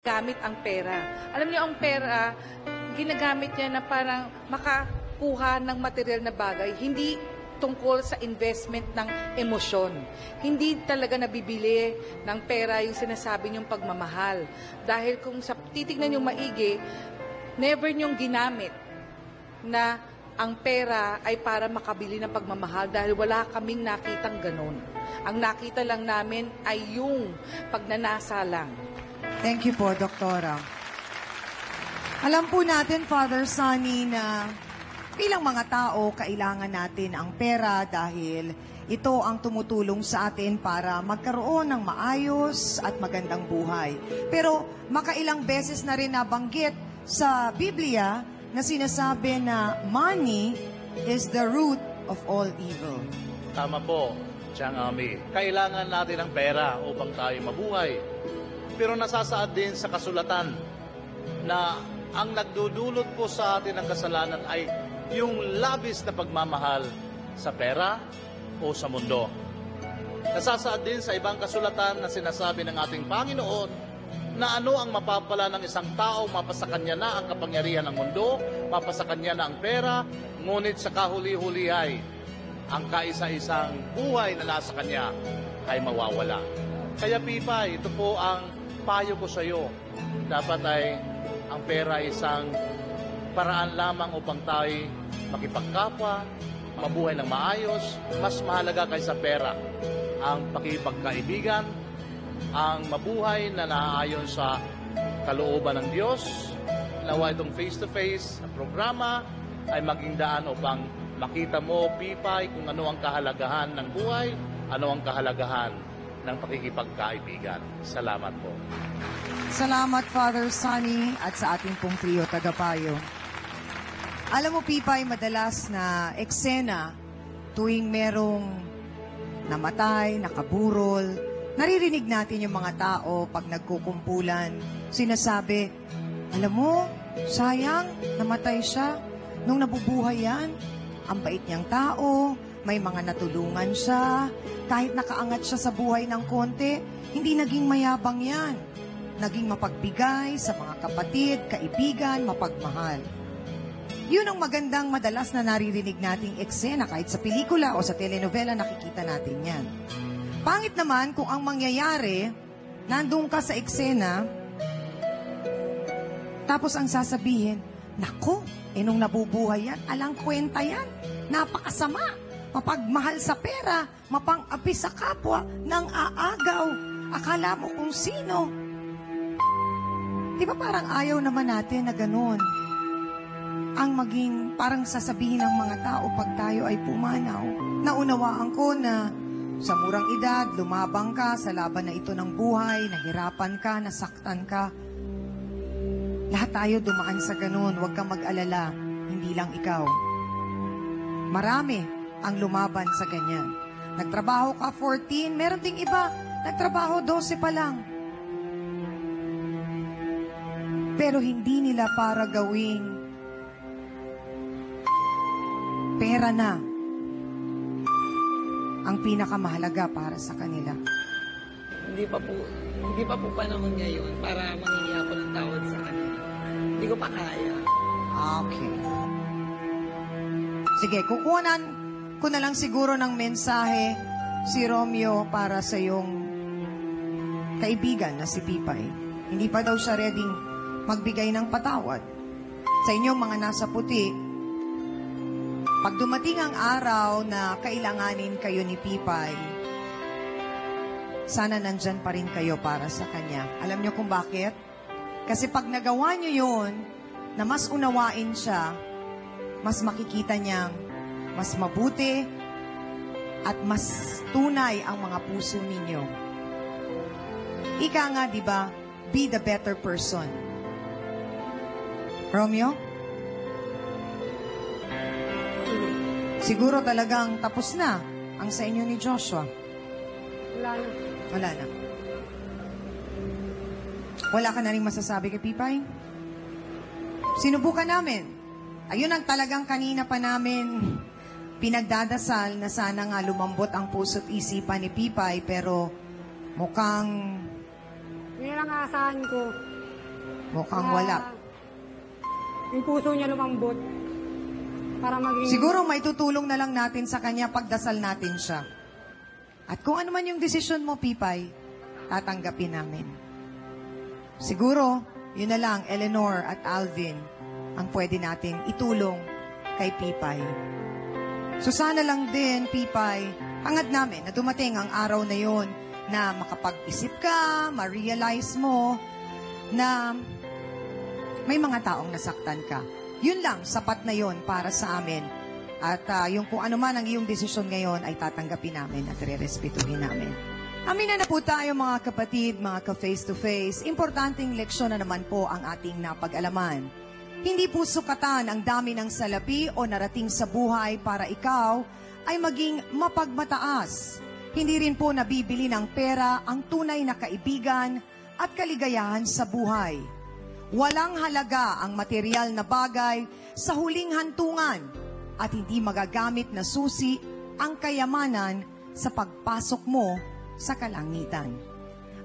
gamit ang pera. Alam niyo, ang pera, ginagamit niya na parang makakuha ng material na bagay, hindi tungkol sa investment ng emosyon. Hindi talaga nabibili ng pera yung sinasabi niyong pagmamahal. Dahil kung titignan niyong maigi, never niyong ginamit na ang pera ay para makabili ng pagmamahal dahil wala kaming nakitang ganun. Ang nakita lang namin ay yung pagnanasa lang. Thank you po, Doktora. Alam po natin, Father Sonny, na bilang mga tao, kailangan natin ang pera dahil ito ang tumutulong sa atin para magkaroon ng maayos at magandang buhay. Pero makailang beses na rin nabanggit sa Biblia na sinasabi na money is the root of all evil. Tama po, Chang Ami. Kailangan natin ng pera upang tayo mabuhay. Pero nasasaad din sa kasulatan na ang nagdudulot po sa atin ng kasalanan ay yung labis na pagmamahal sa pera o sa mundo. Nasasaad din sa ibang kasulatan na sinasabi ng ating Panginoon na ano ang mapapala ng isang tao, mapasa kanya na ang kapangyarihan ng mundo, mapasa kanya na ang pera, ngunit sa kahuli-huli ay ang kaisa-isang buhay na nasa kanya ay mawawala. Kaya Pipay, ito po ang payo ko sa iyo. Dapat ay ang pera ay isang paraan lamang upang tayo makipagkapwa, mabuhay ng maayos. Mas mahalaga kaysa pera ang pakipagkaibigan, ang mabuhay na naaayon sa kalooban ng Diyos. Nawa itong face-to-face na programa ay maging daan upang makita mo, Pipay, kung ano ang kahalagahan ng buhay, ano ang kahalagahan ng pakikipagkaibigan. Salamat po. Salamat, Father Sonny, at sa ating pong trio tagapayo. Alam mo, Pipay, madalas na eksena tuwing merong namatay, nakaburol, naririnig natin yung mga tao pag nagkukumpulan. Sinasabi, alam mo, sayang, namatay siya. Nung nabubuhay yan, ang bait niyang tao, may mga natulungan siya, kahit nakaangat siya sa buhay ng konti, hindi naging mayabang yan. Naging mapagbigay sa mga kapatid, kaibigan, mapagmahal. Yun ang magandang madalas na naririnig nating eksena kahit sa pelikula o sa telenovela nakikita natin yan. Pangit naman kung ang mangyayari, nandun ka sa eksena, tapos ang sasabihin, naku, nung nabubuhay yan, alang kwenta yan, napakasama. Mapagmahal sa pera, mapang-api sa kapwa, nang aagaw. Akala mo kung sino. Di ba parang ayaw naman natin na ganun? Ang maging parang sasabihin ng mga tao pag tayo ay pumanaw. Naunawaan ko na sa murang edad, lumabang ka sa laban na ito ng buhay, nahirapan ka, nasaktan ka. Lahat tayo dumaan sa ganun, huwag kang mag-alala, hindi lang ikaw. Marami ang lumaban sa ganyan. Nagtrabaho ka 14, meron ding iba, nagtrabaho 12 pa lang. Pero hindi nila para gawing pera na ang pinakamahalaga para sa kanila. Hindi pa po panahon ngayon para mangingi ako ng tawad sa kanila. Hindi ko pa kaya. Okay. Sige, kukunan ko na lang siguro ng mensahe si Romeo para sa iyong kaibigan na si Pipay. Hindi pa daw siya ready magbigay ng patawad. Sa inyong mga nasa puti, pag dumating ang araw na kailanganin kayo ni Pipay, sana nandyan pa rin kayo para sa kanya. Alam niyo kung bakit? Kasi pag nagawa niyo yun, na mas unawain siya, mas makikita niyang mas mabuti at mas tunay ang mga puso ninyo. Ika nga, di ba? Be the better person. Romeo? Siguro talagang tapos na ang sa inyo ni Joshua. Wala na. Wala na. Wala ka na rin masasabi kay Pipay? Sinubukan namin. Ayun ang talagang kanina pa namin pinagdadasal na sana nga lumambot ang puso't isipan ni Pipay, pero mukhang Yan ang asahan ko. Mukhang Kaya, wala. Yung puso niya lumambot. Para maging... Siguro may tutulong na lang natin sa kanya pagdasal natin siya. At kung ano man yung desisyon mo, Pipay, tatanggapin namin. Siguro, yun na lang, Eleanor at Alvin, ang pwede nating itulong kay Pipay. So sana lang din, Pipay, hangad namin na dumating ang araw na yon na makapag-isip ka, ma-realize mo na may mga taong nasaktan ka. Yun lang, sapat na yon para sa amin. At yung kung ano man ang iyong desisyon ngayon ay tatanggapin namin at re-respetuhin namin. Amin na po tayo mga kapatid, mga ka-face-to-face. Importanteng leksyon na naman po ang ating napag-alaman. Hindi po sukatan ang dami ng salapi o narating sa buhay para ikaw ay maging mapagmataas. Hindi rin po nabibili ng pera ang tunay na kaibigan at kaligayahan sa buhay. Walang halaga ang material na bagay sa huling hantungan at hindi magagamit na susi ang kayamanan sa pagpasok mo sa kalangitan.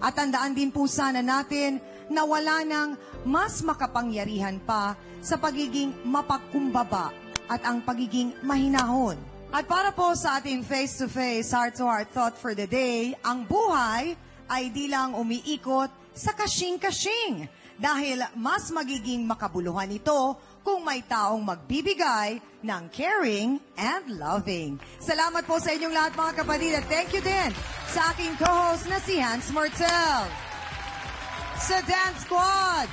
At tandaan din po sana natin na wala nang mas makapangyarihan pa sa pagiging mapagkumbaba at ang pagiging mahinahon. At para po sa ating face-to-face, heart-to-heart thought for the day, ang buhay ay di lang umiikot sa kasing-kasing. Dahil mas magiging makabuluhan ito kung may taong magbibigay ng caring and loving. Salamat po sa inyong lahat mga kapatid at thank you din sa aking co-host na si Hans Martel. Sa Dance Squad,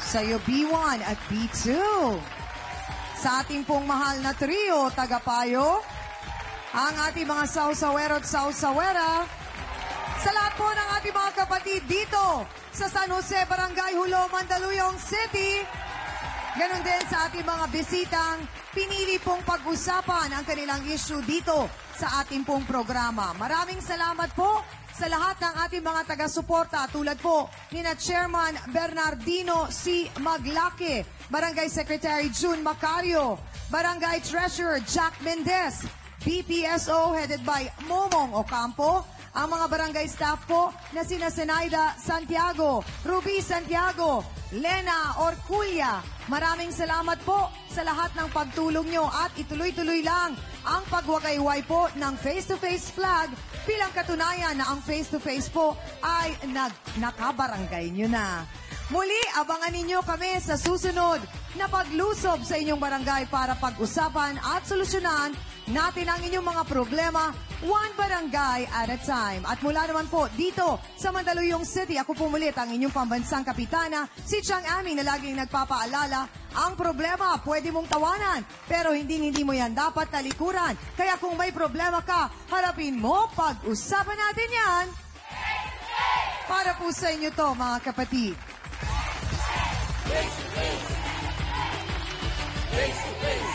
sa iyo B1 at B2. Sa ating pong mahal na trio, tagapayo, ang ating mga sausawero at sausawera, sa lahat po ng ating mga kapatid dito sa San Jose, Barangay Hulo, Mandaluyong City. Ganon din sa ating mga bisitang pinili pong pag-usapan ang kanilang issue dito sa ating pong programa. Maraming salamat po sa lahat ng ating mga taga-suporta tulad po ni na Chairman Bernardino C. Maglake, Barangay Secretary June Macario, Barangay Treasurer Jack Mendez, BPSO headed by Momong Ocampo, ang mga barangay staff po na sina Zenaida Santiago, Ruby Santiago, Lena Orculia. Maraming salamat po sa lahat ng pagtulong nyo at ituloy-tuloy lang ang pagwakayway po ng face-to-face flag bilang katunayan na ang face-to-face po ay nakabarangay nyo na. Muli, abangan ninyo kami sa susunod na paglusob sa inyong barangay para pag-usapan at solusyonan natin ang inyong mga problema, one barangay at a time. At mula naman po dito sa Mandaluyong City, ako po mulit ang inyong pambansang kapitana, si Chang Ami na laging nagpapaalala, ang problema pwede mong tawanan, pero hindi mo yan dapat talikuran. Kaya kung may problema ka, harapin mo, pag-usapan natin yan. Para po sa inyo to, mga kapatid. Face to face.